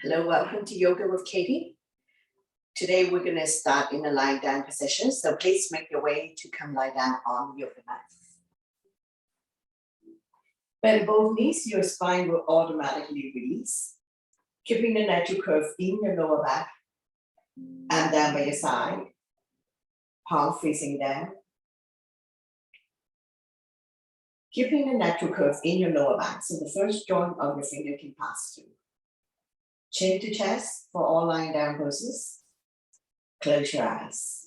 Hello, welcome to Yoga with Katie. Today we're going to start in a lying down position, so please make your way to come lie down on the yoga mat. Bend both knees, your spine will automatically release, keeping the natural curve in your lower back and down by your side, palm facing down. Keeping the natural curve in your lower back so the first joint of your finger can pass through. Chin to chest for all lying down poses. Close your eyes.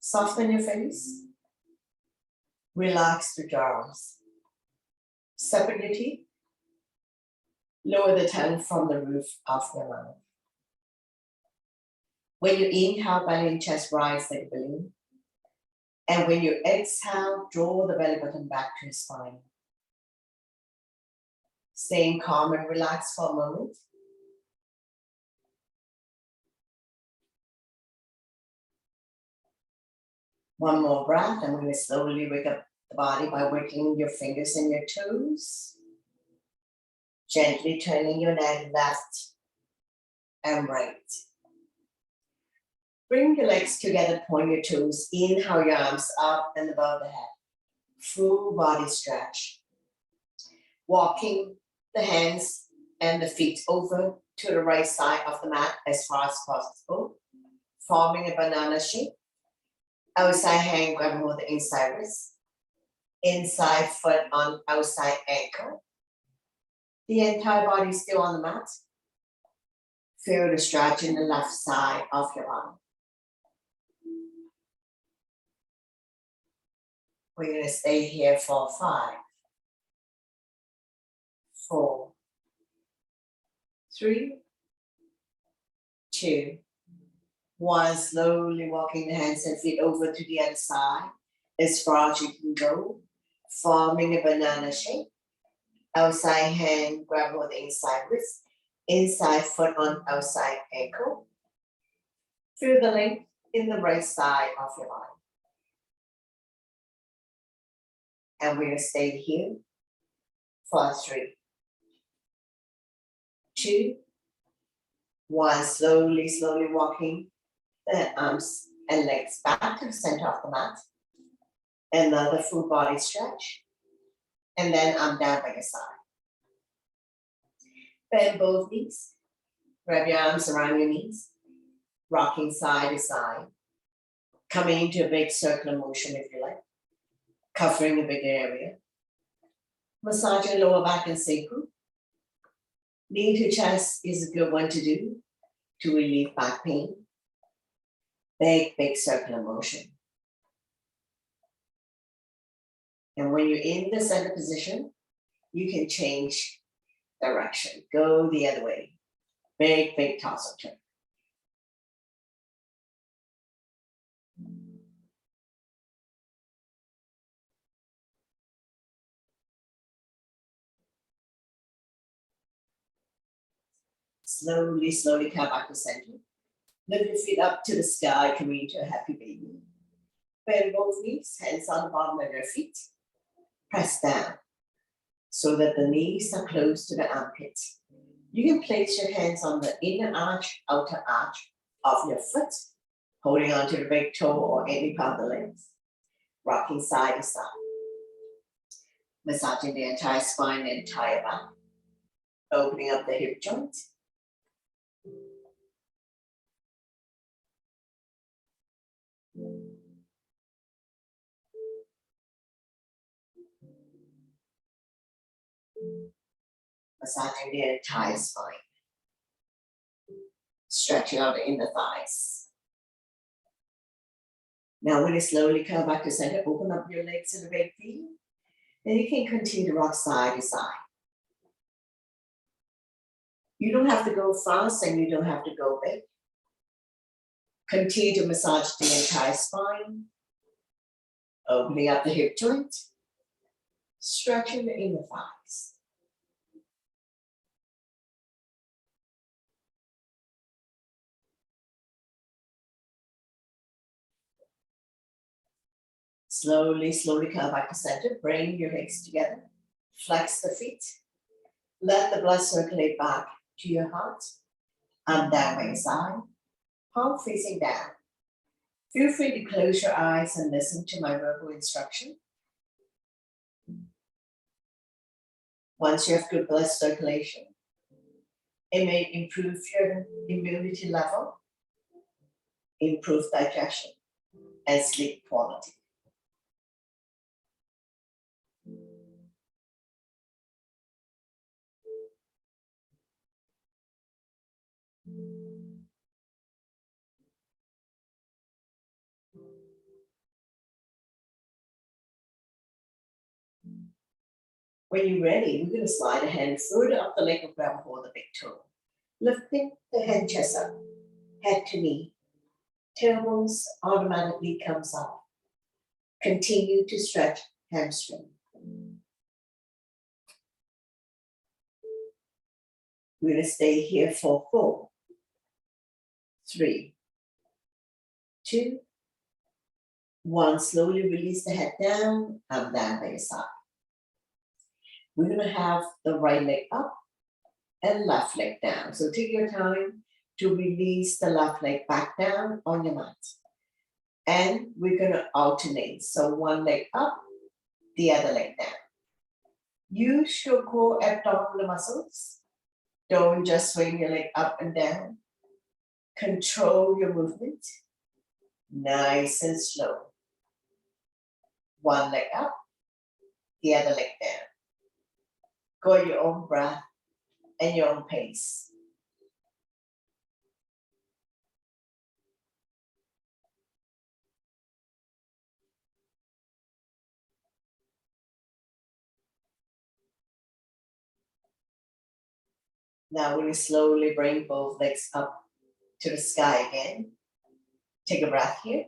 Soften your face. Relax the jaws. Separate your teeth. Lower the tongue from the roof of your mouth. When you inhale, belly and chest rise like a balloon. And when you exhale, draw the belly button back to your spine. Staying calm and relaxed for a moment. One more breath, and we're going to slowly wake up the body by wiggling your fingers and your toes. Gently turning your neck left and right. Bring your legs together, point your toes, inhale your arms up and above the head. Full body stretch. Walking the hands and the feet over to the right side of the mat as far as possible, forming a banana shape. Outside hand grab more the inside wrist. Inside foot on outside ankle. The entire body still on the mat. Feel the stretch in the left side of your body. We're going to stay here for 5, 4, 3, 2, 1. Slowly walking the hands and feet over to the other side as far as you can go, forming a banana shape. Outside hand grab on the inside wrist, inside foot on outside ankle. Feel the length in the right side of your body. And we're going to stay here for 3, 2, 1. Slowly walking the arms and legs back to the center of the mat. Another full body stretch. And then I'm down by your side. Bend both knees. Grab your arms around your knees. Rocking side to side. Coming into a big circular motion if you like. Covering a big area. Massage your lower back and sacrum. Knee to chest is a good one to do to relieve back pain. Big circular motion. And when you're in the center position, you can change direction. Go the other way. Big toss-up turn. Slowly come back to center. Lift your feet up to the sky, coming into a happy baby. Bend both knees, hands on the bottom of your feet. Press down so that the knees are close to the armpits. You can place your hands on the inner arch, outer arch of your foot, holding onto the big toe or any part of the legs. Rocking side to side. Massaging the entire spine, the entire back. Opening up the hip joint. Massaging the entire spine. Stretching out the inner thighs. Now when you slowly come back to center, open up your legs to the big feet. Then you can continue to rock side to side. You don't have to go fast and you don't have to go big. Continue to massage the entire spine. Opening up the hip joint. Stretching the inner thighs. Slowly come back to center. Bring your legs together. Flex the feet. Let the blood circulate back to your heart. Arm down by your side, palm facing down. Feel free to close your eyes and listen to my verbal instruction. Once you have good blood circulation, it may improve your immunity level, improve digestion, and sleep quality. When you're ready, we're going to slide a hand further up the leg and grab hold of the big toe. Lifting the hand chest up, head to knee. Tailbones automatically comes up. Continue to stretch hamstring. We're going to stay here for 4, 3, 2, 1. Slowly release the head down and down by your side. We're going to have the right leg up and left leg down. So take your time to release the left leg back down on your mat. And we're going to alternate. So one leg up, the other leg down. Use your core abdominal muscles. Don't just swing your leg up and down. Control your movement. Nice and slow. One leg up, the other leg down. Go at your own breath and your own pace. Now we're going to slowly bring both legs up to the sky again. Take a breath here.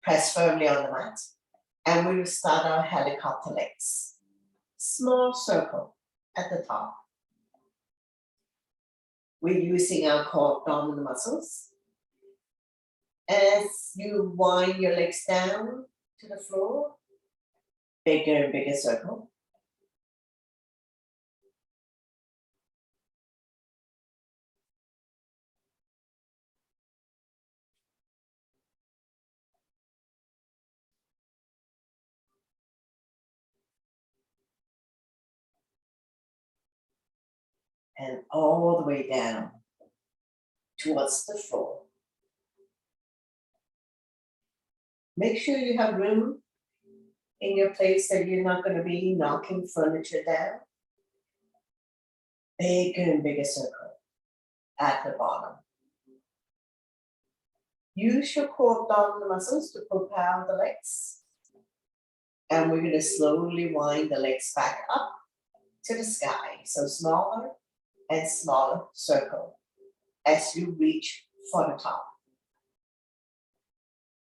Press firmly on the mat. And we will start our helicopter legs. Small circle at the top. We're using our core abdominal muscles. As you wind your legs down to the floor, bigger and bigger circle. And all the way down towards the floor. Make sure you have room in your place that you're not going to be knocking furniture down. Bigger and bigger circle at the bottom. Use your core abdominal muscles to propel the legs. And we're going to slowly wind the legs back up to the sky. So smaller and smaller circle as you reach for the top.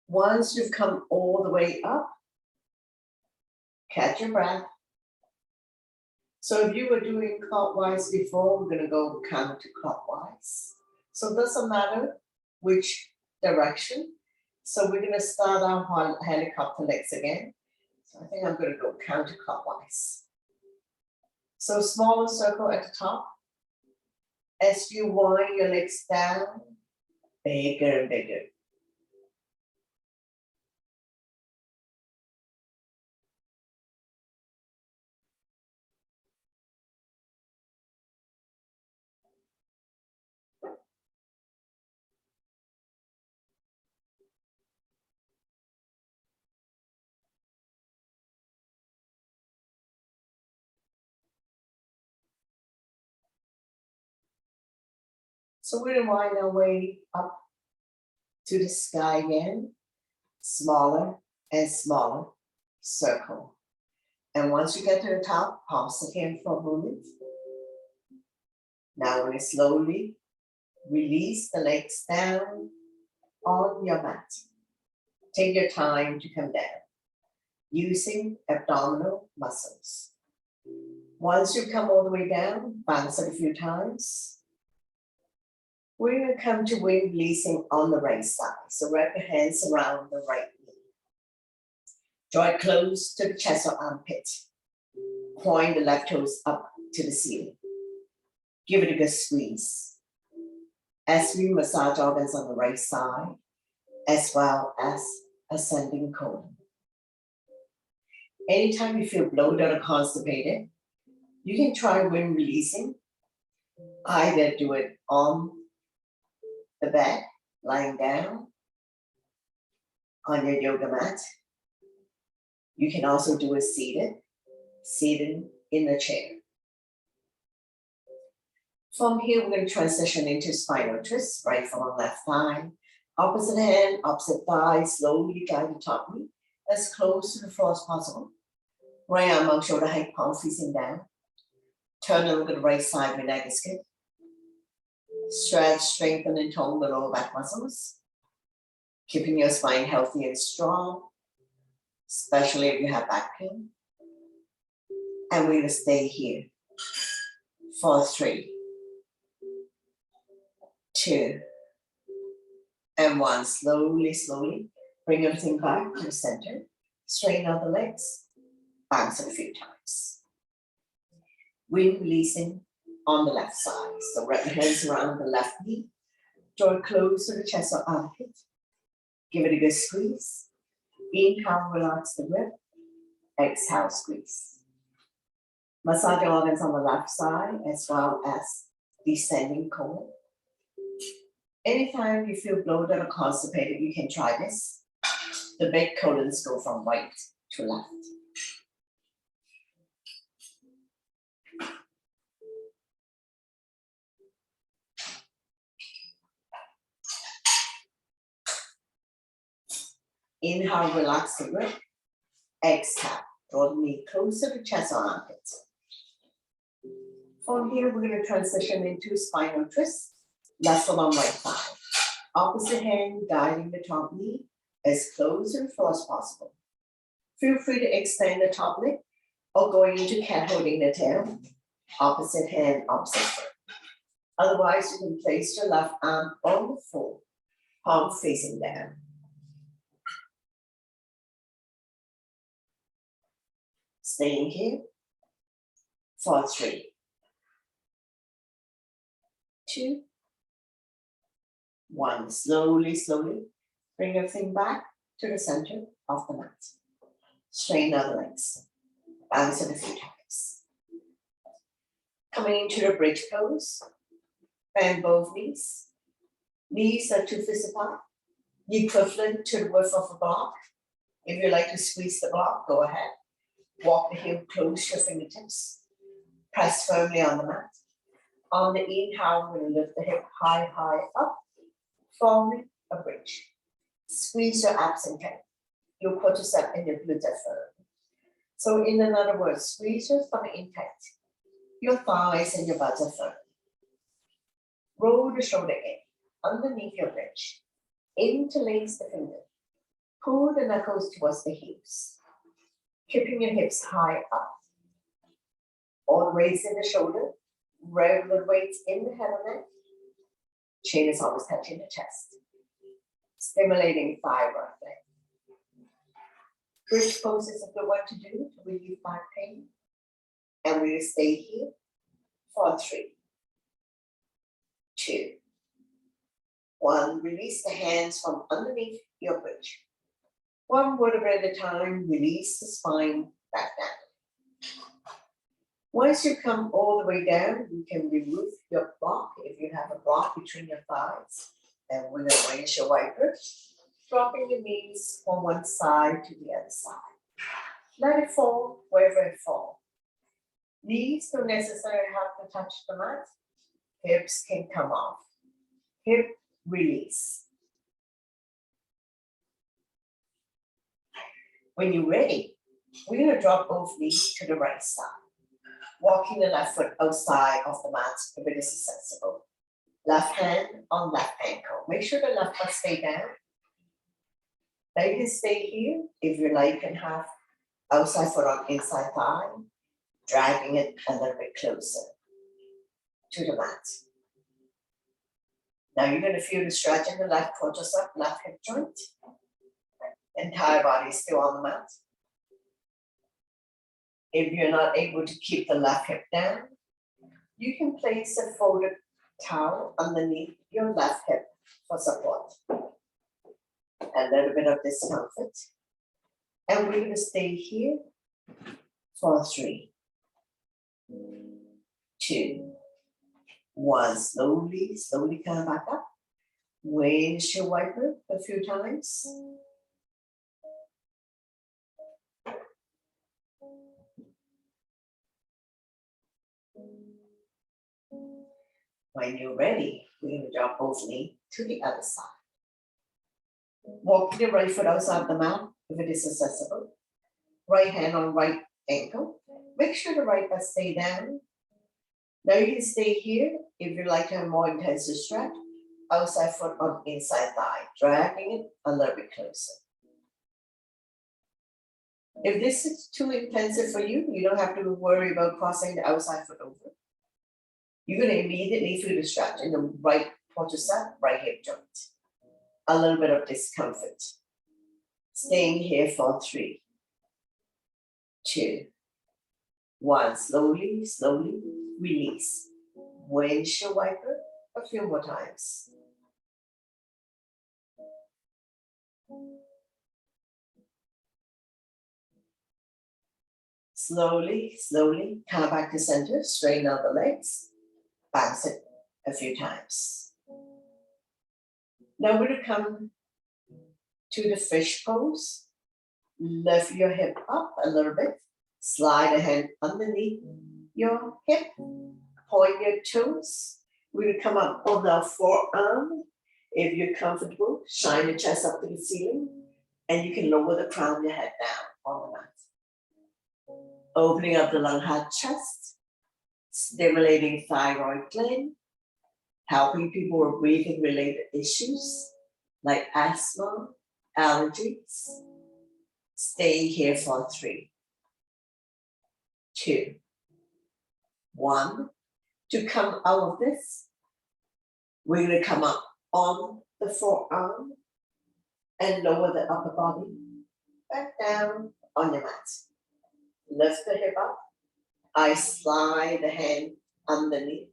Once you've come all the way up, catch your breath. So if you were doing clockwise before, we're going to go counterclockwise. So it doesn't matter which direction. So we're going to start our helicopter legs again. So I think I'm going to go counterclockwise. So smaller circle at the top. As you wind your legs down, bigger and bigger. So we're going to wind our way up to the sky again, smaller and smaller circle. And once you get to the top, pause again for a moment. Now we're going to slowly release the legs down on your mat. Take your time to come down, using abdominal muscles. Once you come all the way down, bounce it a few times. We're going to come to wing releasing on the right side. So wrap your hands around the right knee. Draw it close to the chest or armpit. Point the left toes up to the ceiling. Give it a good squeeze. As we massage organs on the right side, as well as ascending colon. Anytime you feel bloated or constipated, you can try wind releasing. Either do it on the bed, lying down, on your yoga mat. You can also do it seated in the chair. From here, we're going to transition into spinal twists, right foot on left thigh, opposite hand, opposite thigh, slowly guide the top knee as close to the floor as possible. Right arm on shoulder height, palm facing down. Turn and look at the right side, your neck is good. Stretch, strengthen, and tone the lower back muscles, keeping your spine healthy and strong, especially if you have back pain. And we're going to stay here for 3, 2, and 1. Slowly, slowly, bring everything back to the center. Straighten out the legs, bounce it a few times. Wind releasing on the left side. So wrap your hands around the left knee, draw it close to the chest or armpit. Give it a good squeeze. Inhale, relax the grip. Exhale, squeeze. Massage your organs on the left side as well as descending colon. Anytime you feel bloated or constipated, you can try this. The big colons go from right to left. Inhale, relax the grip. Exhale, draw the knee closer to chest or armpits. From here, we're going to transition into spinal twist. Left foot on right thigh. Opposite hand guiding the top knee as close to the floor as possible. Feel free to extend the top leg or going into cat holding the tail. Opposite hand, opposite foot. Otherwise, you can place your left arm on the floor, palm facing down. Staying here for 3, 2, 1. Slowly, slowly, bring everything back to the center of the mat. Straighten out the legs. Bounce it a few times. Coming into the bridge pose. Bend both knees. Knees are 2 fists apart. Equivalent to the width of a block. If you like to squeeze the block, go ahead. Walk the heel close to your fingertips. Press firmly on the mat. On the inhale, we're going to lift the hip high, high up, forming a bridge. Squeeze your abs and cat. Your quadricep and your glutes are firm. So in other words, squeeze your stomach intact. Your thighs and your butt are firm. Roll the shoulder in, underneath your bridge. Interlace the finger. Pull the knuckles towards the hips. Keeping your hips high up. All the weights in the shoulder. Regular weights in the head and neck. Chin is always touching the chest. Stimulating thigh work. Bridge pose is a good one to do to relieve back pain. And we'll stay here for 3, 2, 1. Release the hands from underneath your bridge. 1 vertebra at a time, release the spine back down. Once you come all the way down, you can remove your block if you have a block between your thighs. And we're going to raise your wiper, dropping the knees from one side to the other side. Let it fall wherever it falls. Knees don't necessarily have to touch the mat. Hips can come off. Hip release. When you're ready, we're going to drop both knees to the right side. Walking the left foot outside of the mat if it is accessible. Left hand on left ankle. Make sure the left foot stay down. Now you can stay here. If you like, you can have outside foot on inside thigh, dragging it a little bit closer to the mat. Now you're going to feel the stretch in the left quadricep, left hip joint. Entire body is still on the mat. If you're not able to keep the left hip down, You can place a folded towel underneath your left hip for support. A little bit of discomfort. And we're going to stay here for 3, 2, 1. Slowly, slowly come back up. Windshield wiper a few times. When you're ready, we're going to drop both knees to the other side. Walk your right foot outside the mat if it is accessible. Right hand on right ankle. Make sure the right butt stay down. Now you can stay here if you like to have more intensive stretch. Outside foot on inside thigh, dragging it a little bit closer. If this is too intensive for you, you don't have to worry about crossing the outside foot over. You're going to immediately feel the stretch in the right quadricep, right hip joint. A little bit of discomfort. Staying here for 3, 2, 1. Slowly, slowly release. Windshield wiper a few more times. Slowly, slowly come back to center, straighten out the legs, bounce it a few times. Now we're going to come to the fish pose. Lift your hip up a little bit, slide a hand underneath your hip, point your toes. We're going to come up on our forearm. If you're comfortable, shine your chest up to the ceiling, and you can lower the crown of your head down on the mat. Opening up the lung, heart, chest, stimulating thyroid gland, helping people with breathing related issues like asthma, allergies. Stay here for 3, 2, 1. To come out of this, we're going to come up on the forearm and lower the upper body back down on your mat. Lift the hip up. I slide the hand underneath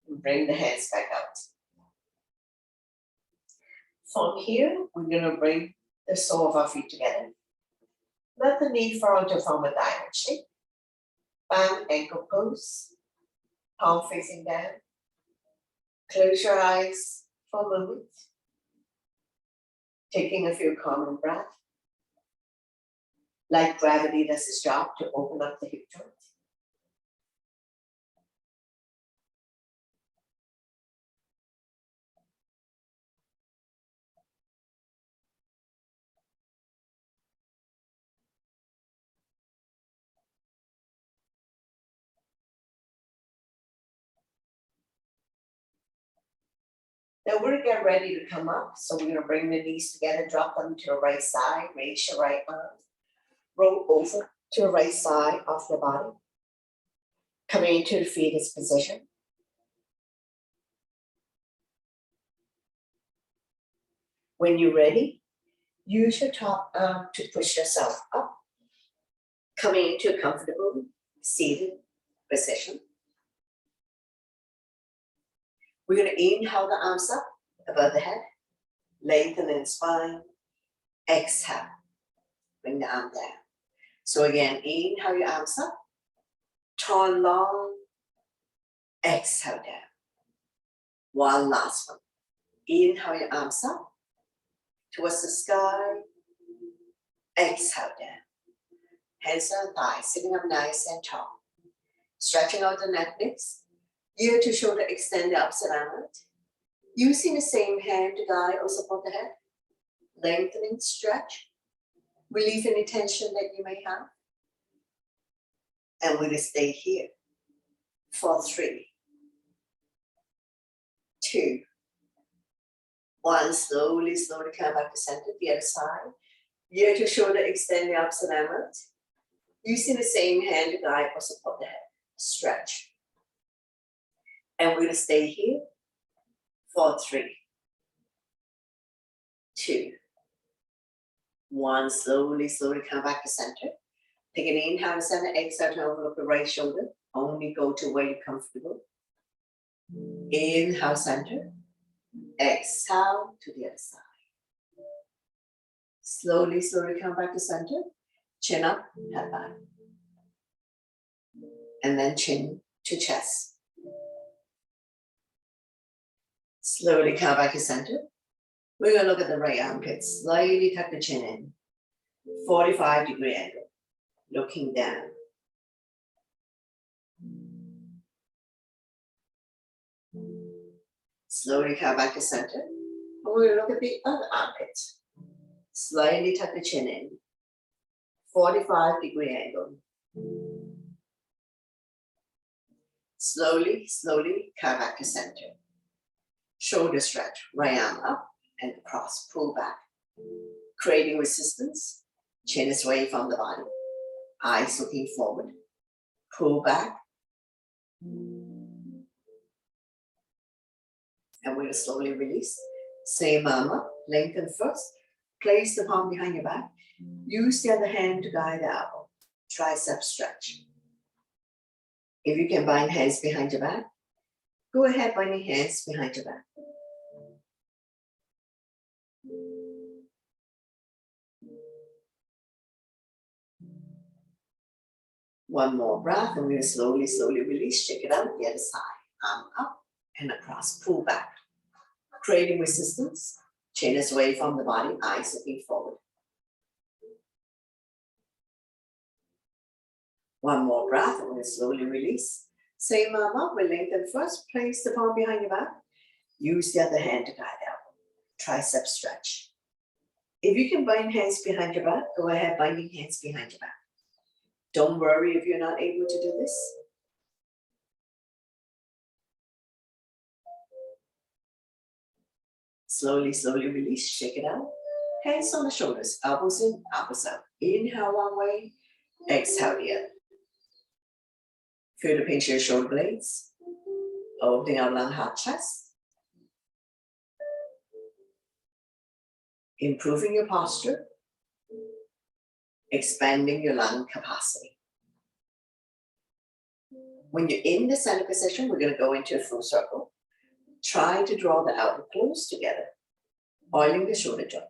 and bring the hands back out. From here, we're going to bring the sole of our feet together. Let the knee fall into form a diamond shape. Band ankle pose. Palm facing down. Close your eyes for a moment. Taking a few common breaths. Like gravity does its job to open up the hip joint. Now we're going to get ready to come up. So we're going to bring the knees together, drop them to the right side, raise your right arm, roll over to the right side of your body. Coming into the fetus position. When you're ready, use your top arm to push yourself up. Coming into a comfortable seated position. We're going to inhale the arms up above the head, lengthen in spine, exhale, bring the arm down. So again, inhale your arms up, turn long, exhale down. One last one. Inhale your arms up towards the sky, exhale down. Hands on thighs, sitting up nice and tall. Stretching out the neck lips. Ear to shoulder, extend the opposite arm out. Using the same hand to guide or support the head. Lengthening, stretch. Relieve any tension that you may have. And we're going to stay here for 3, 2, 1. Slowly, slowly come back to center, the other side. Ear to shoulder, extend the opposite arm out. Using the same hand to guide or support the head. Stretch. And we're going to stay here for 3, 2, 1. Slowly, slowly come back to center. Take an inhale, center, exhale to overlook the right shoulder. Only go to where you're comfortable. Inhale, center. Exhale to the other side. Slowly, slowly come back to center. Chin up, head back. And then chin to chest. Slowly come back to center. We're going to look at the right armpit. Slightly tuck the chin in. 45-degree angle. Looking down. Slowly come back to center. And we're going to look at the other armpit. Slightly tuck the chin in. 45-degree angle. Slowly, slowly come back to center. Shoulder stretch. Right arm up and across. Pull back. Creating resistance. Chin is away from the body. Eyes looking forward. Pull back. And we'll slowly release. Same arm up. Lengthen first. Place the palm behind your back. Use the other hand to guide the elbow. Tricep stretch. If you can bind hands behind your back, go ahead binding hands behind your back. One more breath, and we'll slowly, slowly release. Check it out, the other side. Arm up and across, pull back. Creating resistance. Chin is away from the body, eyes looking forward. One more breath, and we'll slowly release. Same arm up, we'll lengthen first. Place the palm behind your back. Use the other hand to guide the elbow. Tricep stretch. If you can bind hands behind your back, go ahead binding hands behind your back. Don't worry if you're not able to do this. Slowly, slowly release, shake it out. Hands on the shoulders, elbows in, elbows out. Inhale one way, exhale the other. Feel the pinch of your shoulder blades. Opening out lung, heart, chest. Improving your posture. Expanding your lung capacity. When you're in the center position, we're going to go into a full circle. Try to draw the elbow close together, oiling the shoulder joint.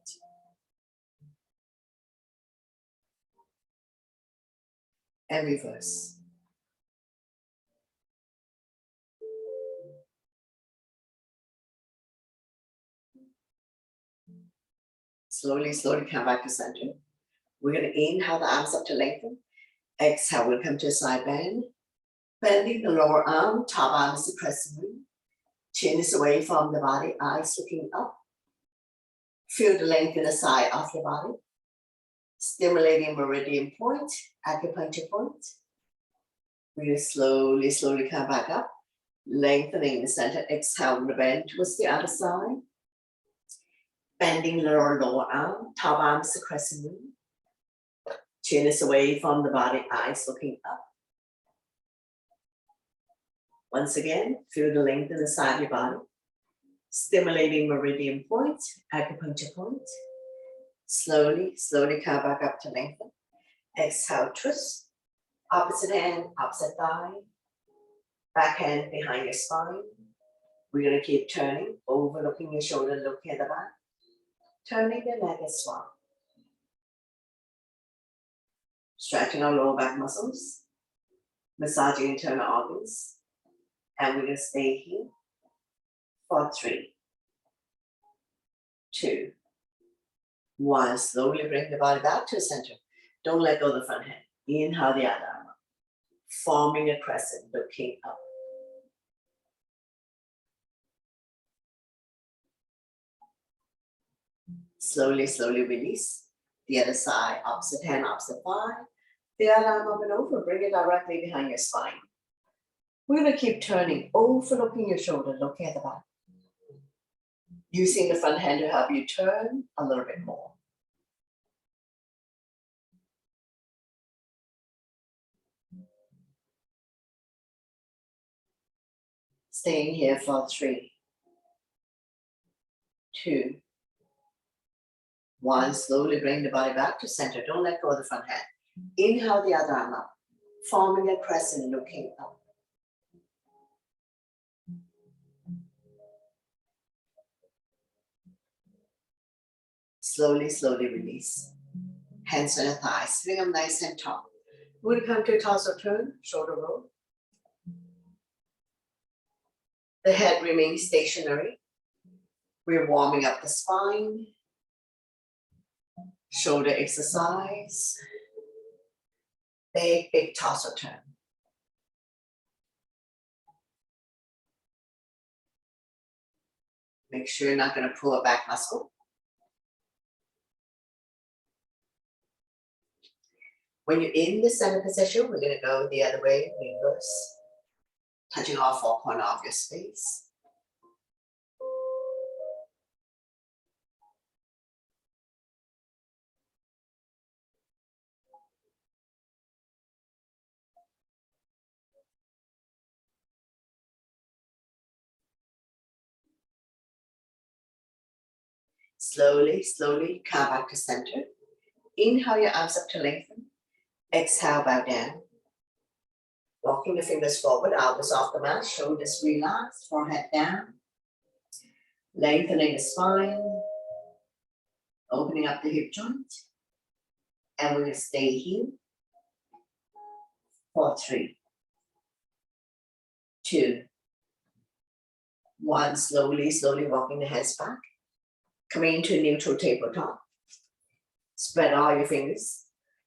And reverse. Slowly, slowly come back to center. We're going to inhale the arms up to lengthen. Exhale, we'll come to a side bend. Bending the lower arm, top arm is the crescent moon. Chin is away from the body, eyes looking up. Feel the length in the side of your body. Stimulating meridian point, acupuncture point. We'll slowly, slowly come back up. Lengthening the center, exhale, the bend towards the other side. Bending the lower arm, top arm is the crescent moon. Chin is away from the body, eyes looking up. Once again, feel the length in the side of your body. Stimulating meridian point, acupuncture point. Slowly, slowly come back up to lengthen. Exhale, twist. Opposite hand, opposite thigh. Back hand behind your spine. We're going to keep turning, overlooking your shoulder, looking at the back. Turning the neck as well. Stretching our lower back muscles. Massaging internal organs. And we're going to stay here for 3, 2, 1. Slowly bring the body back to the center. Don't let go of the front hand. Inhale the other arm up. Forming a crescent, looking up. Slowly, slowly release. The other side, opposite hand, opposite thigh. The other arm up and over. Bring it directly behind your spine. We're going to keep turning, overlooking your shoulder, looking at the back. Using the front hand to help you turn a little bit more. Staying here for 3, 2, 1. Slowly bring the body back to center. Don't let go of the front hand. Inhale the other arm up, forming a crescent, looking up. Slowly, slowly release. Hands on the thighs, bring them nice and tall. We'll come to a torso turn, shoulder roll. The head remains stationary. We're warming up the spine. Shoulder exercise. Big, big torso turn. Make sure you're not going to pull a back muscle. When you're in the center position, we're going to go the other way, reverse. Touching all four corners of your space. Slowly, slowly come back to center. Inhale your arms up to lengthen. Exhale, bow down. Walking the fingers forward, elbows off the mat, shoulders relaxed, forehead down. Lengthening the spine. Opening up the hip joint. And we're going to stay here for 3, 2, 1. Slowly, slowly walking the hands back. Coming into a neutral tabletop. Spread all your fingers.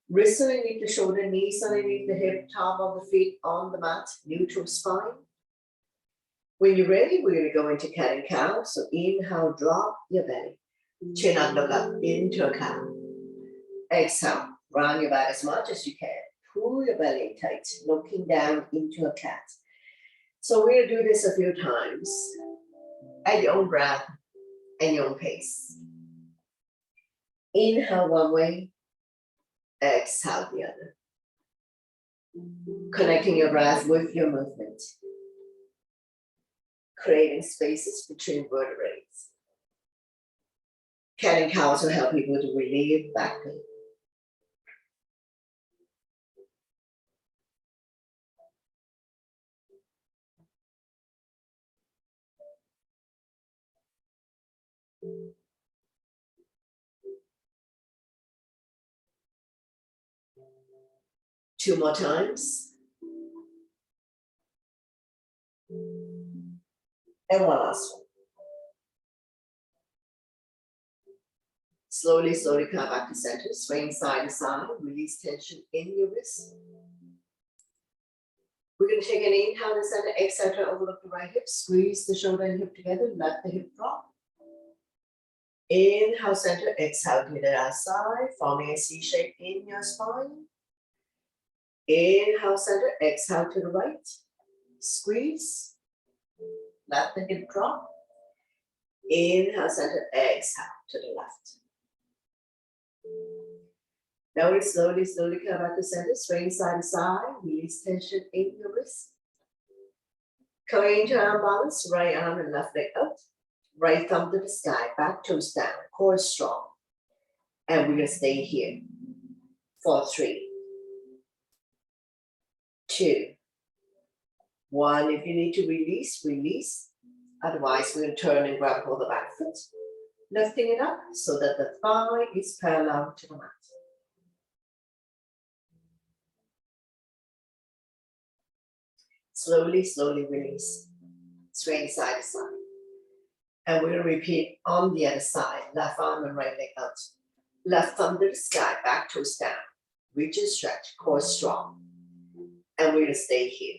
Wrists underneath the shoulder, knees underneath the hip, top of the feet on the mat, neutral spine. When you're ready, we're going to go into cat and cow. So inhale, drop your belly. Chin up, look up into a cow. Exhale, round your back as much as you can. Pull your belly tight, looking down into a cat. So we're going to do this a few times at your own breath and your own pace. Inhale one way, exhale the other. Connecting your breath with your movement. Creating spaces between vertebrae. Cat and cows will help people to relieve back pain. Two more times. And one last one. Slowly, slowly come back to center. Swing side to side. Release tension in your wrist. We're going to take an inhale to center. Exhale to overlook the right hip. Squeeze the shoulder and hip together. Let the hip drop. Inhale, center. Exhale to the other side. Forming a C shape in your spine. Inhale, center. Exhale to the right. Squeeze. Let the hip drop. Inhale, center. Exhale to the left. Now we slowly, slowly come back to center. Swing side to side. Release tension in your wrist. Coming into arm balance. Right arm and left leg out. Right thumb to the sky. Back toes down. Core strong. And we're going to stay here for 3, 2, 1. If you need to release, release. Otherwise, we're going to turn and grab hold of the back foot. Lifting it up so that the thigh is parallel to the mat. Slowly, slowly release. Swing side to side. And we're going to repeat on the other side. Left arm and right leg out. Left thumb to the sky, back toes down. Reach and stretch, core strong. And we're going to stay here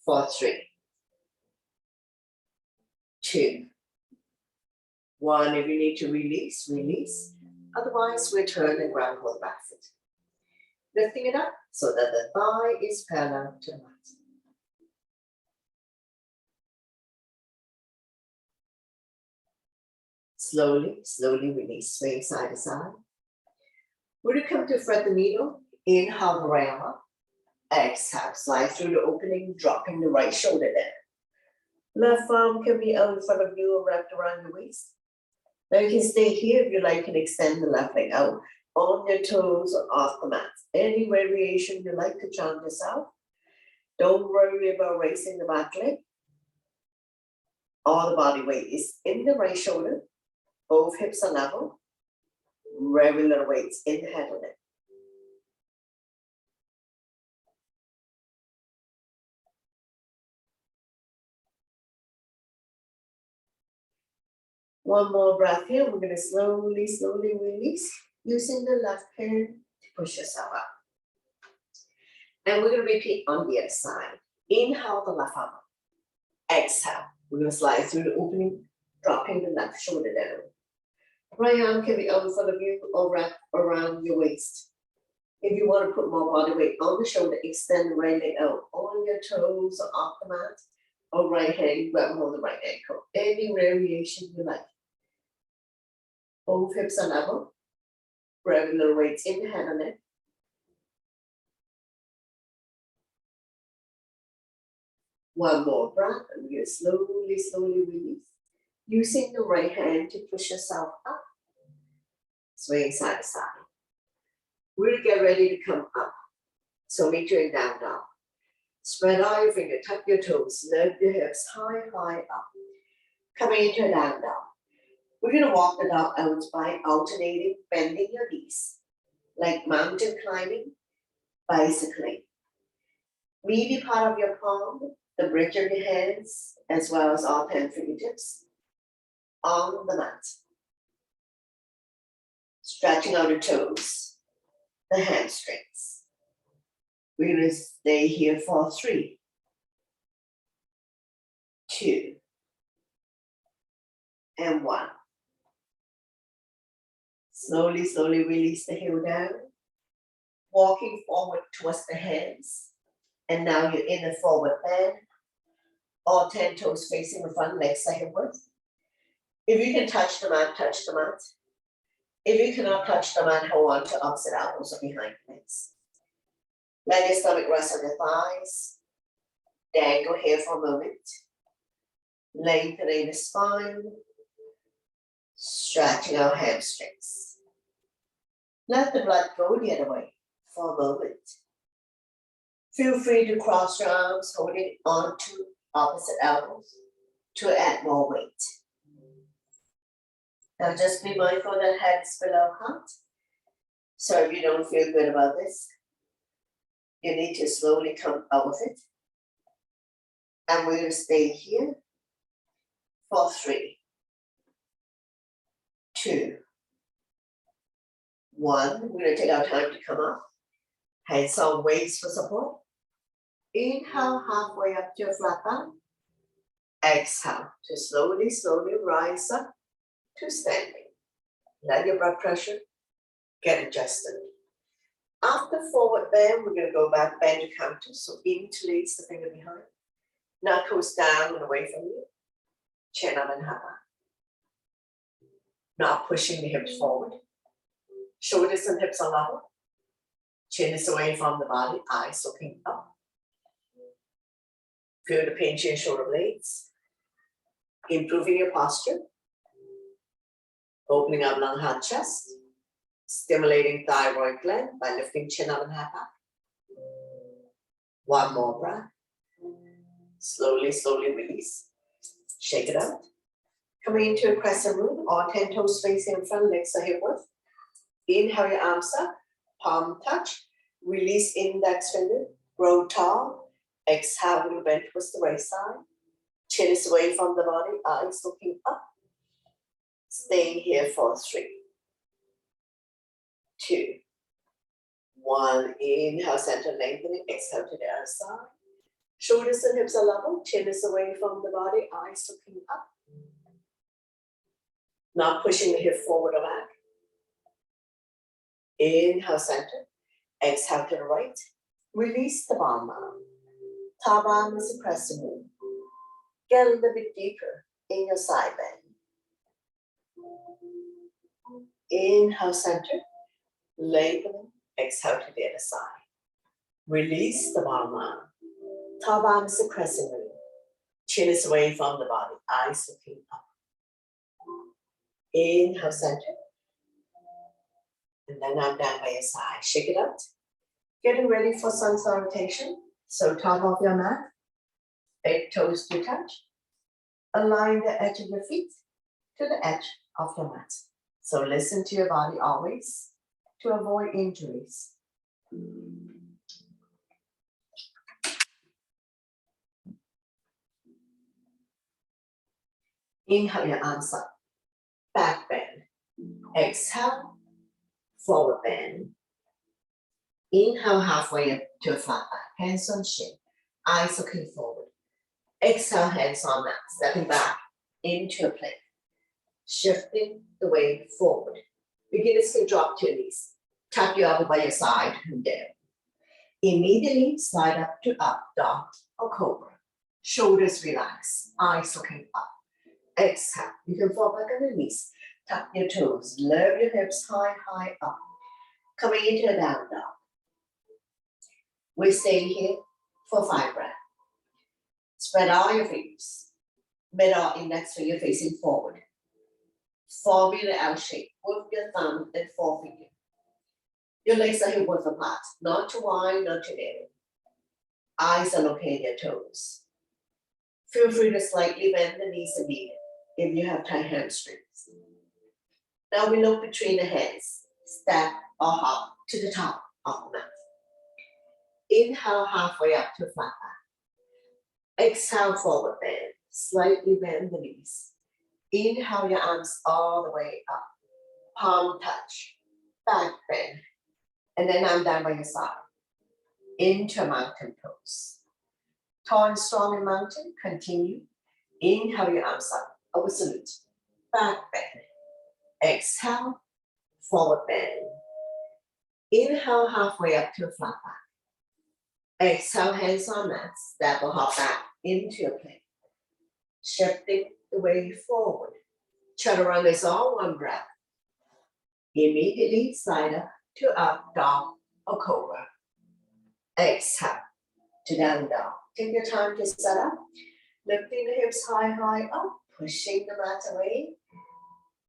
for 3, 2, 1. If you need to release, release. Otherwise, we turn and grab hold of the back foot. Lifting it up so that the thigh is parallel to the mat. Slowly, slowly release. Swing side to side. When you come to thread the needle, inhale the right arm up. Exhale, slide through the opening, dropping the right shoulder down. Left arm can be out in front of you or wrapped around your waist. Now you can stay here if you like and extend the left leg out. on your toes or off the mat. Any variation you like to challenge yourself. Don't worry about raising the back leg. All the body weight is in the right shoulder. Both hips are level. Regular weights in the head and neck. One more breath here. We're going to slowly, slowly release using the left hand to push yourself up. And we're going to repeat on the other side. Inhale the left arm up. Exhale. We're going to slide through the opening, dropping the left shoulder down. Right arm can be out in front of you or wrap around your waist. If you want to put more body weight on the shoulder, extend the right leg out on your toes or off the mat. Or right hand, grab hold of the right ankle. Any variation you like. Both hips are level. Regular weights in the head and neck. One more breath, and we're going to slowly, slowly release. Using the right hand to push yourself up. Swaying side to side. We're going to get ready to come up. So meet you in down dog. Spread out your finger, tuck your toes, lift your hips high, high up. Coming into a down dog. We're going to walk the dog out by alternating, bending your knees. Like mountain climbing, bicycling. Meaty part of your palm, the bridge of your hands, as well as all 10 fingertips on the mat. Stretching out the toes, the hamstrings. We're going to stay here for 3, 2, and 1. Slowly, slowly release the heel down. Walking forward towards the hands. And now you're in a forward bend. All 10 toes facing the front, legs are hip width. If you can touch the mat, touch the mat. If you cannot touch the mat, hold on to opposite elbows or behind legs. Let your stomach rest on your thighs. Dangle here for a moment. Lengthening the spine. Stretching our hamstrings. Let the blood go the other way for a moment. Feel free to cross your arms, holding on to opposite elbows to add more weight. Now just be mindful that head's below heart. So if you don't feel good about this, you need to slowly come out of it. And we're going to stay here for 3, 2, 1. We're going to take our time to come up. Hands on waist for support. Inhale halfway up to your flat back. Exhale to slowly, slowly rise up to standing. Let your blood pressure get adjusted. After forward bend, we're going to go back, bend your counter. So interlace the finger behind. Knuckles down and away from you. Chin up and high. Now pushing the hips forward. Shoulders and hips are level. Chin is away from the body, eyes looking up. Feel the pinch in your shoulder blades. Improving your posture. Opening up long hard chest. Stimulating thyroid gland by lifting chin up and head back. One more breath. Slowly, slowly release. Shake it out. Coming into a crescent moon, all 10 toes facing in front, legs are hip width. Inhale your arms up, palm touch. Release index finger, grow tall. Exhale, we'll bend towards the right side. Chin is away from the body, eyes looking up. Staying here for 3, 2, 1. Inhale, center lengthening. Exhale to the other side. Shoulders and hips are level. Chin is away from the body, eyes looking up. Now pushing the hip forward or back. Inhale, center. Exhale to the right. Release the bottom arm. Top arm is a crescent moon. Get a little bit deeper in your side bend. Inhale, center. Lengthening. Exhale to the other side. Release the bottom arm. Top arm is a crescent moon. Chin is away from the body. Eyes looking up. Inhale, center. And then I'm down by your side. Shake it out. Getting ready for sun salutation. So top of your mat, big toes to touch. Align the edge of your feet to the edge of your mat. So listen to your body always to avoid injuries. Inhale your arms up, back bend. Exhale, forward bend. Inhale halfway up to a flat back, hands on shin, eyes looking forward. Exhale, hands on mat, stepping back into a plank. Shifting the weight forward. Beginners can drop to your knees. Tap your elbow by your side and down. Immediately slide up to up, dog, or cobra. Shoulders relax, eyes looking up. Exhale, you can fall back on the knees. Tap your toes, lower your hips high, high up. Coming into a down dog. We stay here for 5 breaths. Spread out your fingers. Middle index finger facing forward. Forming the L shape with your thumb and forefinger. Your legs are hip width apart, not too wide, not too narrow. Eyes are looking at your toes. Feel free to slightly bend the knees if needed, if you have tight hamstrings. Now we look between the hands, step or hop to the top of the mat. Inhale halfway up to flat back. Exhale forward bend, slightly bend the knees. Inhale your arms all the way up, palm touch, back bend, and then I'm down by your side, into mountain pose. Tall and strong in mountain, continue. Inhale your arms up, over salute, back bend. Exhale, forward bend. Inhale halfway up to a flat back. Exhale, hands on mat, step or hop back into a plank. Shifting the way forward. Chaturanga is all one breath. Immediately slide up to up dog or cobra. Exhale to down dog. Take your time to set up. Lifting the hips high, high up. Pushing the mat away.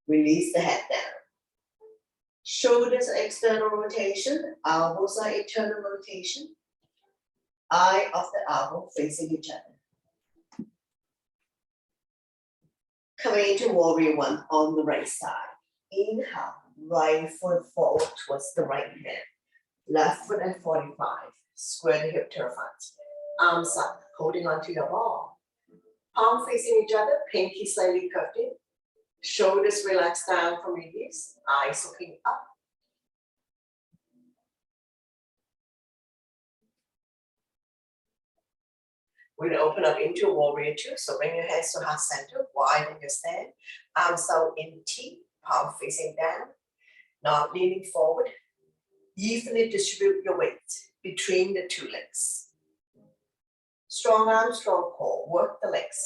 Release the head down. Shoulders are external rotation. Elbows are internal rotation. Eye of the elbow facing each other. Coming into warrior one on the right side. Inhale, right foot forward towards the right hand. Left foot at 45. Square the hip to the front. Arms up, holding onto your ball. Palm facing each other, pinky slightly curved in. Shoulders relaxed down from your knees. Eyes looking up. We're gonna open up into warrior two. So bring your hands to heart center, widen your stand. Arms out in T, palm facing down. Not leaning forward. Evenly distribute your weight between the two legs. Strong arms, strong core. Work the legs.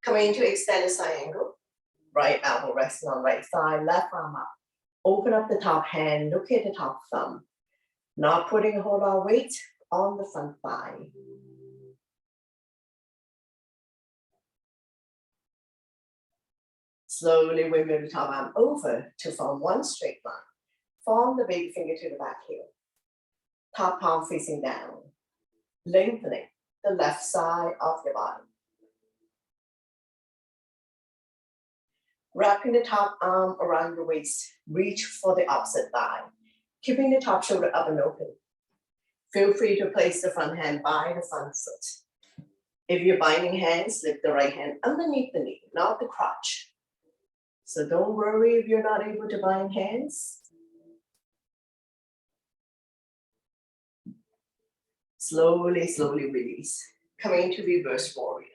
Coming into extended side angle. Right elbow resting on right thigh, left arm up. Open up the top hand, look at the top thumb. Not putting a whole lot of weight on the front thigh. Slowly we move the top arm over to form one straight line. Form the big finger to the back heel. Top palm facing down. Lengthening the left side of your body. Wrapping the top arm around your waist. Reach for the opposite thigh. Keeping the top shoulder up and open. Feel free to place the front hand by the front foot. If you're binding hands, lift the right hand underneath the knee, not the crotch. So don't worry if you're not able to bind hands. Slowly, slowly release. Coming into reverse warrior.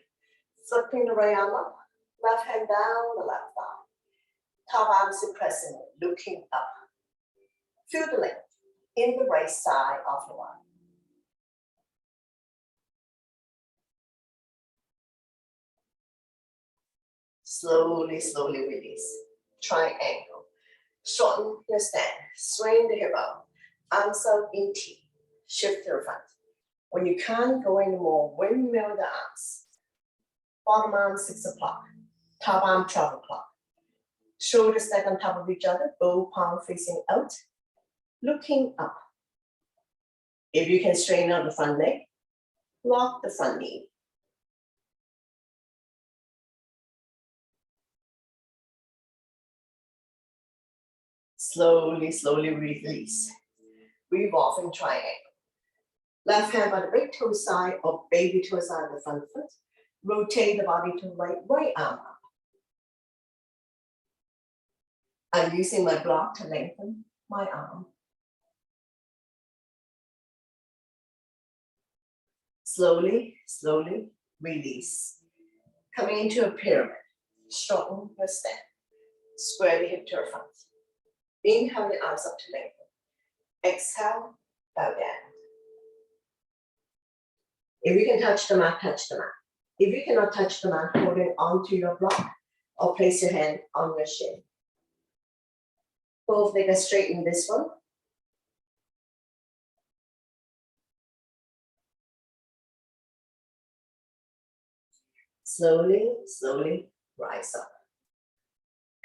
Flipping the right arm up, left hand down the left thigh. Top arm suppressing, looking up. Feel the length in the right side of the body. Slowly, slowly release. Triangle. Shorten your stand. Swing the hip out. Arms out in T. Shift to the front. When you can't go anymore, windmill the arms. Bottom arm 6 o'clock. Top arm 12 o'clock. Shoulders stacked on top of each other, both palms facing out, looking up. If you can straighten out the front leg, lock the front knee. Slowly, slowly release. Revolving triangle. Left hand by the big toe side or baby toe side of the front foot. Rotate the body to right arm up. I'm using my block to lengthen my arm. Slowly, slowly release. Coming into a pyramid. Straighten your stand. Square the hip to your front. Inhale the arms up to lengthen. Exhale, bow down. If you can touch the mat, touch the mat. If you cannot touch the mat, hold it onto your block or place your hand on your shin. Both legs straighten this one. Slowly, slowly rise up.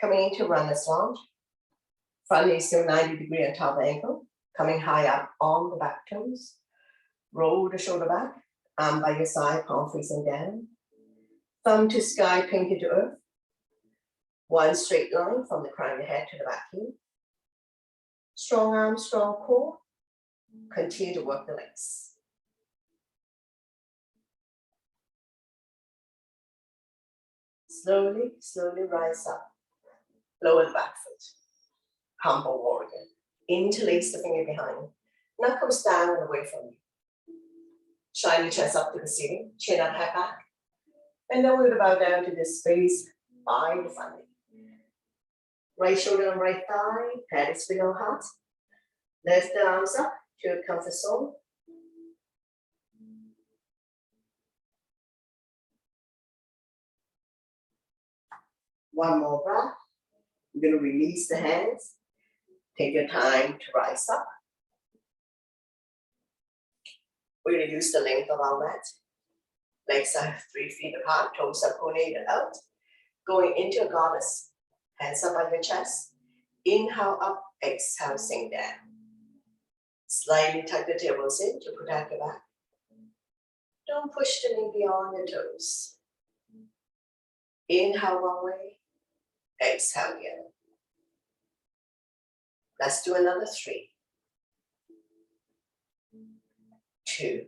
Coming into runner's lunge. Front knee still 90 degrees on top of the ankle. Coming high up on the back toes. Roll the shoulder back. Arm by your side, palm facing down. Thumb to sky, pinky to earth. One straight line from the crown of your head to the back heel. Strong arms, strong core. Continue to work the legs. Slowly, slowly rise up. Lower the back foot. Humble warrior. Interlace the finger behind. Knuckles down and away from you. Shine your chest up to the ceiling. Chin up, head back. And then we're going to bow down to this space by the front knee. Right shoulder and right thigh. Head is below heart. Lift the arms up to your comfort zone. One more breath. You're going to release the hands. Take your time to rise up. We're going to use the length of our mat. Legs are 3 feet apart, toes are coordinated out. Going into a goddess. Hands up on your chest. Inhale up, exhale, sink down. Slightly tuck the tailbones in to protect your back. Don't push the knee beyond your toes. Inhale one way, exhale the other. Let's do another 3. 2.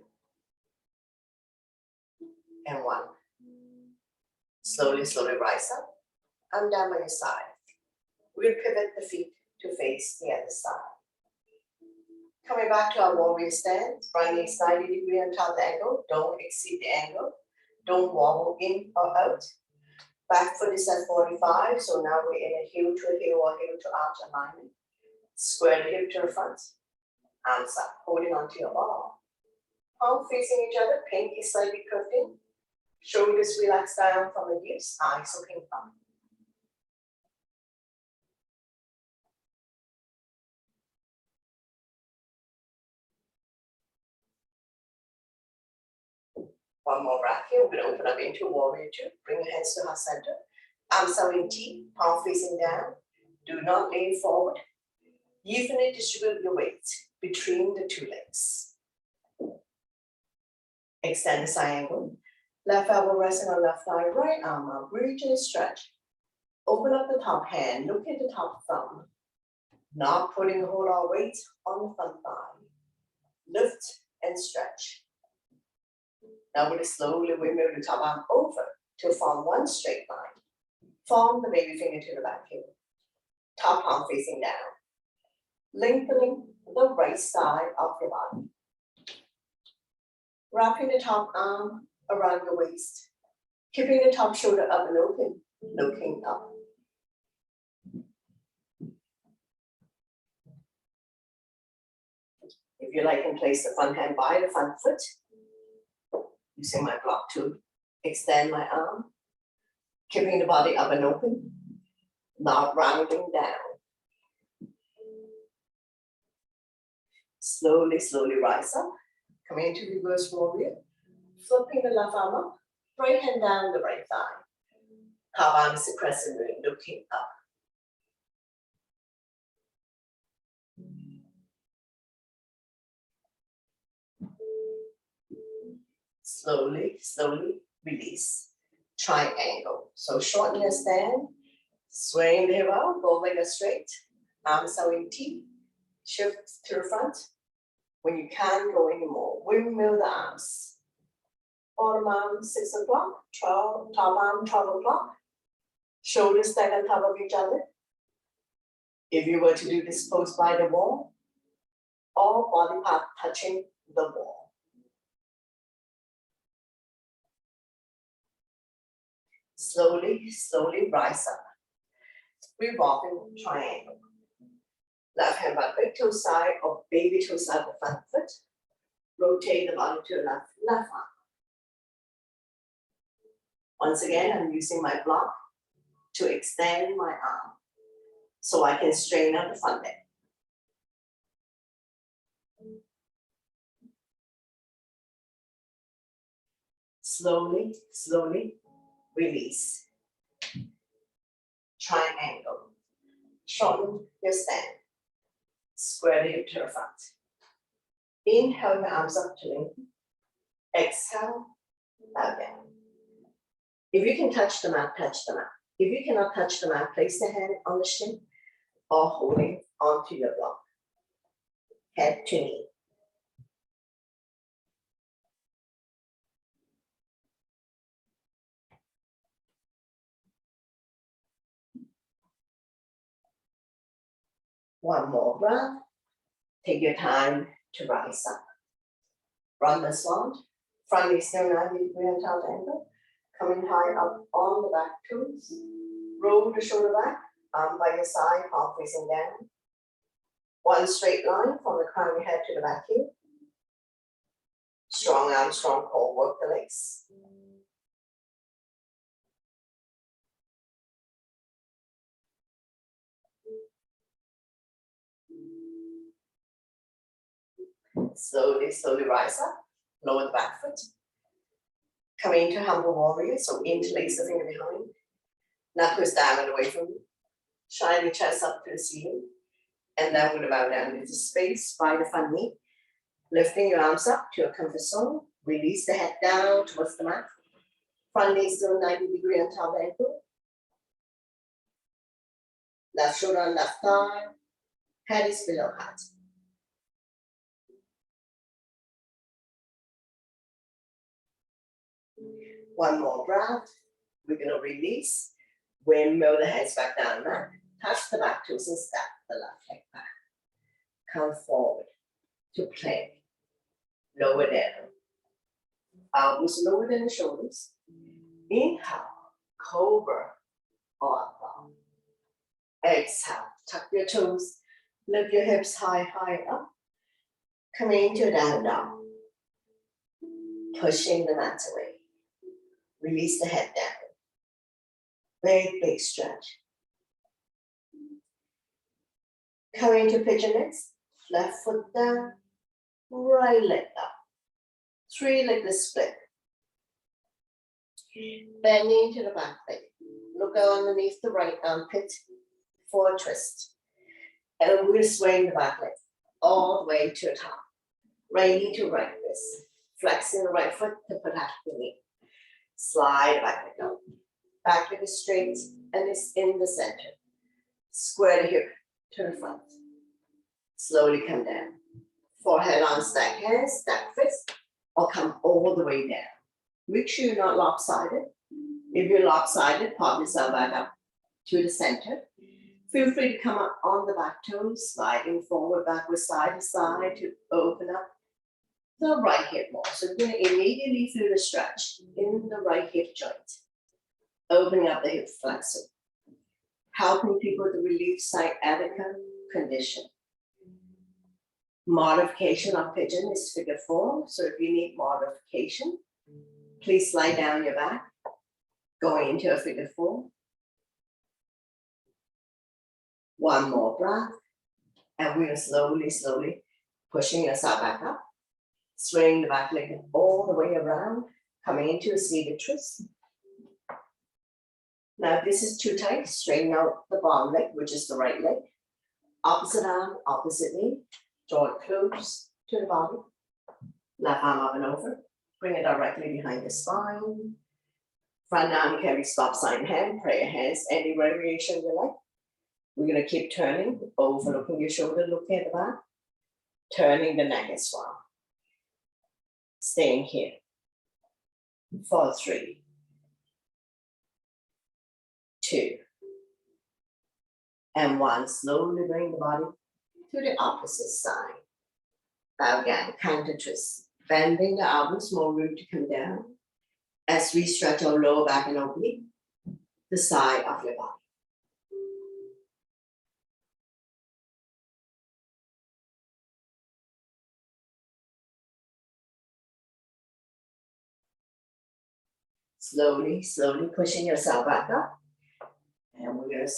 And 1. Slowly, slowly rise up. Arm down by your side. We'll pivot the feet to face the other side. Coming back to our warrior stand. Front knee is 90 degrees on top of the ankle. Don't exceed the angle. Don't wobble in or out. Back foot is at 45. So now we're in a heel to heel or heel to arch alignment. Square the hip to the front. Arms up, holding onto your ball. Palm facing each other. Pinky slightly curved in. Shoulders relax down from the hips. Eyes looking up. One more breath here. We're going to open up into warrior 2. Bring your hands to heart center. Arms are in T, palm facing down. Do not lean forward. Evenly distribute your weight between the 2 legs. Extend the side angle. Left elbow resting on left thigh, right arm up. Reach and stretch. Open up the top hand. Look at the top thumb. Not putting a whole lot of weight on the front thigh. Lift and stretch. Now we'll slowly move the top arm over to form one straight line. Form the baby finger to the back heel. Top arm facing down. Lengthening the right side of your body. Wrapping the top arm around your waist. Keeping the top shoulder up and open, looking up. If you like, can place the front hand by the front foot. Using my block to extend my arm. Keeping the body up and open, not rounding down. Slowly, slowly rise up. Coming into reverse warrior. Flipping the left arm up. Right hand down the right thigh. Top arm is the crescent moon, looking up. Slowly, slowly release. Triangle. So shorten your stand, swing the hip out, go leg straight, arms out in T, shift to the front. When you can't go anymore, windmill the arms. Bottom arm 6 o'clock, top arm 12 o'clock. Shoulders stack on top of each other. If you were to do this pose by the wall, all body part touching the wall. Slowly, slowly rise up. Revolving triangle. Left hand by big toe side or baby toe side of front foot. Rotate the body to the left arm. Once again, I'm using my block to extend my arm so I can straighten out the front leg. Slowly, slowly release. Triangle. Shorten your stand. Square the hip to the front. Inhale your arms up to lengthen. Exhale, bow down. If you can touch the mat, touch the mat. If you cannot touch the mat, place the hand on the shin or holding onto your block. Head to knee. One more breath. Take your time to rise up. Run the slant. Front knee still 90 degree untitled angle. Coming high up on the back toes. Roll the shoulder back. Arm by your side, palm facing down. One straight line from the crown of your head to the back heel. Strong arm, strong core. Work the legs. Slowly, slowly rise up. Lower the back foot. Coming into humble warrior, so interlace the finger behind. Knuckles down and away from you. Shine your chest up to the ceiling. And then we're going to bow down into space by the front knee. Lifting your arms up to your comfort zone. Release the head down towards the mat. Front knee still 90 degree on top of the ankle. Left shoulder on left thigh. Head is below heart. One more breath. We're going to release. Windmill the hands back down the mat. Touch the back toes and step the left leg back. Come forward to plank. Lower down. Elbows lower than the shoulders. Inhale, cobra or up. Exhale, tuck your toes. Lift your hips high, high up. Coming into down dog. Pushing the mat away. Release the head down. Big, big stretch. Coming to pigeon legs. Left foot down. Right leg up. 3 legless split. Bending to the back leg. Look out underneath the right armpit for a twist. And we're going to swing the back leg all the way to the top. Right knee to right wrist. Flexing the right foot to protect the knee. Slide back leg down. Back leg is straight and it's in the center. Square the hip to the front. Slowly come down. Forehead on stack hands, stack fist, or come all the way down. Make sure you're not lopsided. If you're lopsided, pop yourself back up to the center. Feel free to come up on the back toes, sliding forward, backward, side to side to open up the right hip more. So we're going to immediately feel the stretch in the right hip joint. Opening up the hip flexor. Helping people to relieve sciatica condition. Modification of pigeon is figure 4. So if you need modification, please slide down your back. Going into a figure 4. One more breath. And we're slowly, slowly pushing yourself back up. Swing the back leg all the way around. Coming into a seated twist. Now, if this is too tight, straighten out the bottom leg, which is the right leg. Opposite arm, opposite knee. Draw it close to the body. Left arm up and over. Bring it directly behind the spine. Front arm carry stop sign hand, prayer hands, any variation you like. We're gonna keep turning, overlooking your shoulder, looking at the back, turning the neck as well. Staying here for 3, 2, and 1. Slowly bring the body to the opposite side. Bow down, counter twist. Bending the elbows, more room to come down. As we stretch our lower back and oblique, the side of your body. Slowly, slowly pushing yourself back up. And we're gonna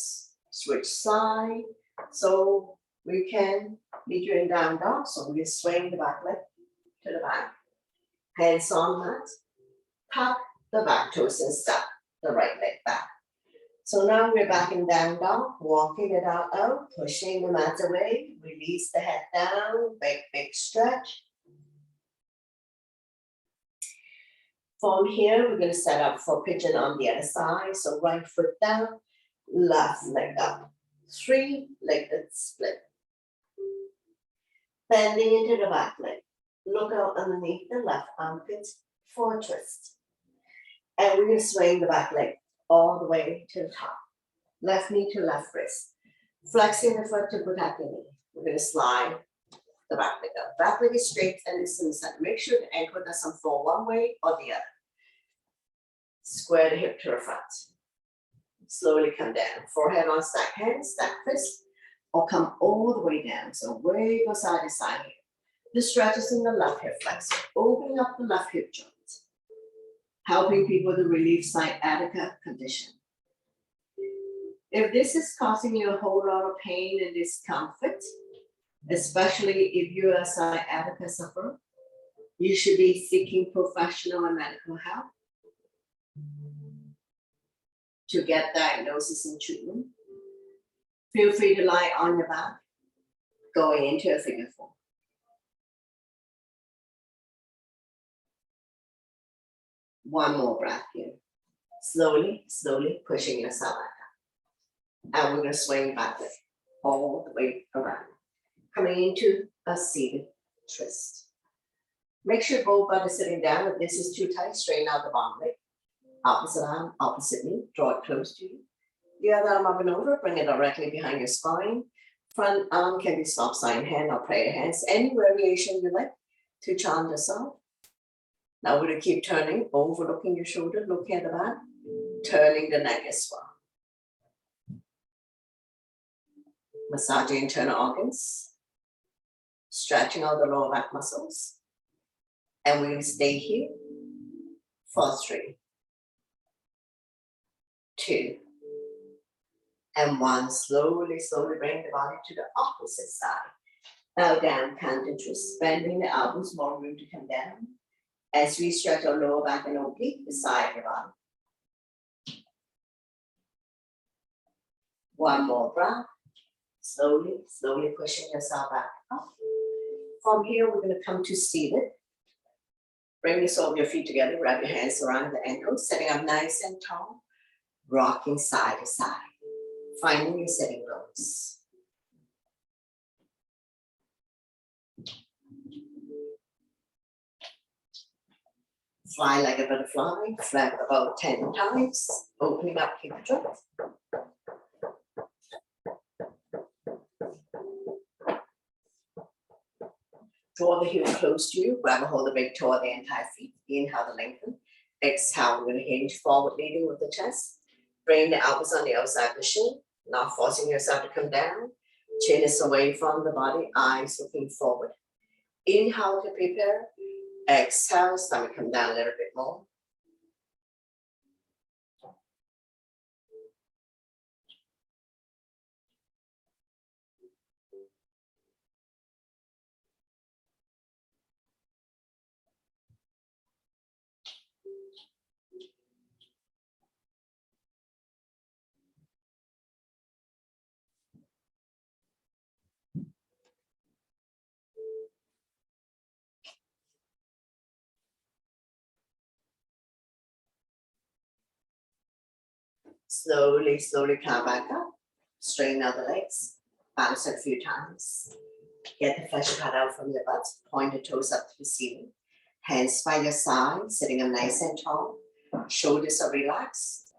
switch side. So we can meet you in down dog. So we swing the back leg to the back. Hands on mat. Tuck the back toes and step the right leg back. So now we're back in down dog, walking it out, pushing the mat away. Release the head down, big stretch. From here, we're gonna set up for pigeon on the other side. So right foot down, left leg up. 3-legged split. Bending into the back leg. Look out underneath the left armpit for a twist. And we're gonna swing the back leg all the way to the top. Left knee to left wrist. Flexing the foot to protect the knee. We're gonna slide the back leg up. Back leg is straight and it's in the center. Make sure the ankle doesn't fall one way or the other. Square the hip to the front. Slowly come down. Forehead on stack hands, stack fist, or come all the way down. So wiggle side to side here. The stretch is in the left hip flexor. Opening up the left hip joint. Helping people to relieve sciatica condition. If this is causing you a whole lot of pain and discomfort, especially if you're a sciatica sufferer, you should be seeking professional and medical help to get diagnosis and treatment. Feel free to lie on your back, going into a figure 4. One more breath here. Slowly, slowly pushing yourself back up. And we're gonna swing back all the way around. Coming into a seated twist. Make sure both bodies sitting down. If this is too tight, straighten out the bottom leg. Opposite arm, opposite knee, draw it close to you. The other arm up and over, bring it directly behind your spine. Front arm can be stop sign hand or prayer hands. Any variation you like to chant yourself. Now we're gonna keep turning, overlooking your shoulder, looking at the back, turning the neck as well. Massaging internal organs, stretching out the lower back muscles. And we're gonna stay here for 3, 2, and 1. Slowly, slowly bring the body to the opposite side. Bow down, counter twist, bending the elbows, more room to come down. As we stretch our lower back and oblique beside your body. One more breath. Slowly, slowly pushing yourself back up. From here, we're gonna come to seated. Bring the sole of your feet together, wrap your hands around the ankles, setting up nice and tall, rocking side to side, finding your sitting bones. Fly like a butterfly, flap about 10 times, opening up hip joint. Draw the heel close to you, grab a hold of the big toe of the entire feet. Inhale to lengthen. Exhale, we're going to hinge forward, leading with the chest. Bring the elbows on the outside of the shin, not forcing yourself to come down. Chin is away from the body, eyes looking forward. Inhale to prepare. Exhale, stomach come down a little bit more. Slowly, slowly come back up. Straighten out the legs. Bounce a few times. Get the flesh cut out from your butt. Point the toes up to the ceiling. Hands by your side, sitting up nice and tall. Shoulders are relaxed.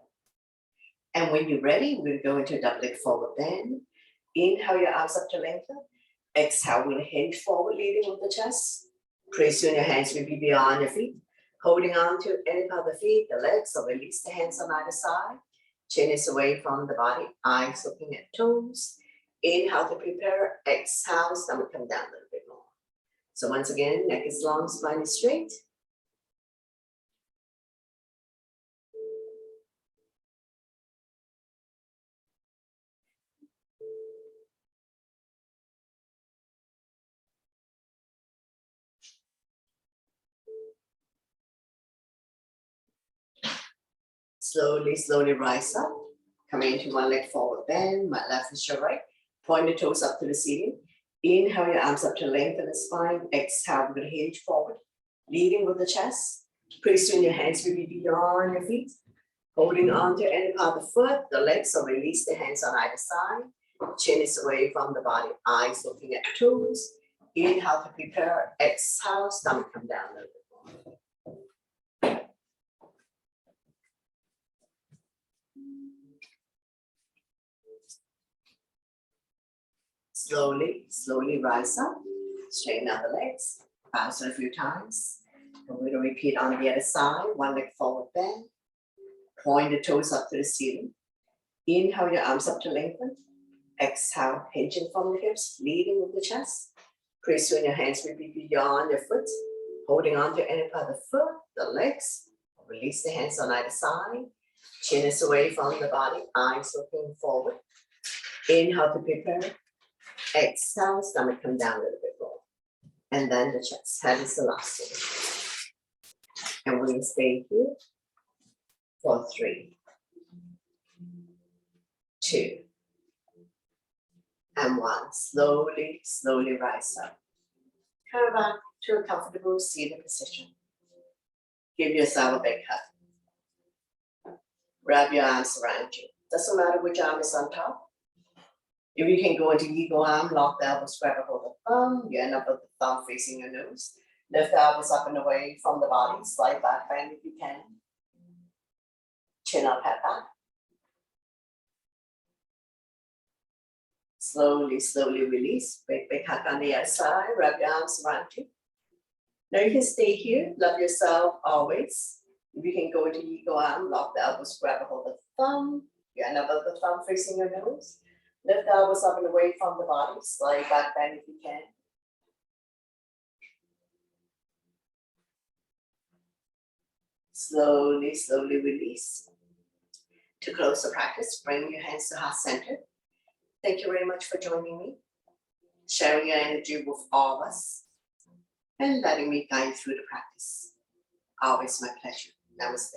And when you're ready, we'll go into a double leg forward bend. Inhale your arms up to lengthen. Exhale, we'll hinge forward, leading with the chest. Press your hands will be beyond your feet. Holding on to any part of the feet, the legs, or release the hands on either side. Chin is away from the body, eyes looking at toes. Inhale to prepare. Exhale, stomach come down a little bit more. So once again, neck is long, spine is straight. Slowly, slowly rise up. Come into one leg forward bend. My left is your right. Point the toes up to the ceiling. Inhale your arms up to lengthen the spine. Exhale, we're going to hinge forward. Leading with the chest. Press your hands will be beyond your feet. Holding on to any part of the foot, the legs, so release the hands on either side. Chin is away from the body. Eyes looking at toes. Inhale to prepare. Exhale, stomach come down a little bit more. Slowly, slowly rise up. Straighten out the legs. Bounce it a few times. And we're going to repeat on the other side. One leg forward bend. Point the toes up to the ceiling. Inhale your arms up to lengthen. Exhale, hinging from the hips, leading with the chest. Press your hands will be beyond your foot. Holding on to any part of the foot, the legs. Release the hands on either side. Chin is away from the body. Eyes looking forward. Inhale to prepare. Exhale, stomach come down a little bit more. And then the chest. Head is the last one. And we're going to stay here for 3, 2, and 1. Slowly, slowly rise up. Come back to a comfortable seated position. Give yourself a big hug. Wrap your arms around you. Doesn't matter which arm is on top. If you can go into eagle arm, lock the elbows, grab a hold of the thumb. You end up with the thumb facing your nose. Lift the elbows up and away from the body. Slide back, bend if you can. Chin up, head back. Slowly, slowly release. Big, big hug on the other side. Wrap your arms around you. Now you can stay here. Love yourself always. If you can go into eagle arm, lock the elbows, grab a hold of the thumb. You end up with the thumb facing your nose. Lift the elbows up and away from the body. Slide back, bend if you can. Slowly, slowly release. To close the practice, bring your hands to heart center. Thank you very much for joining me, sharing your energy with all of us, and letting me guide you through the practice. Always my pleasure. Namaste.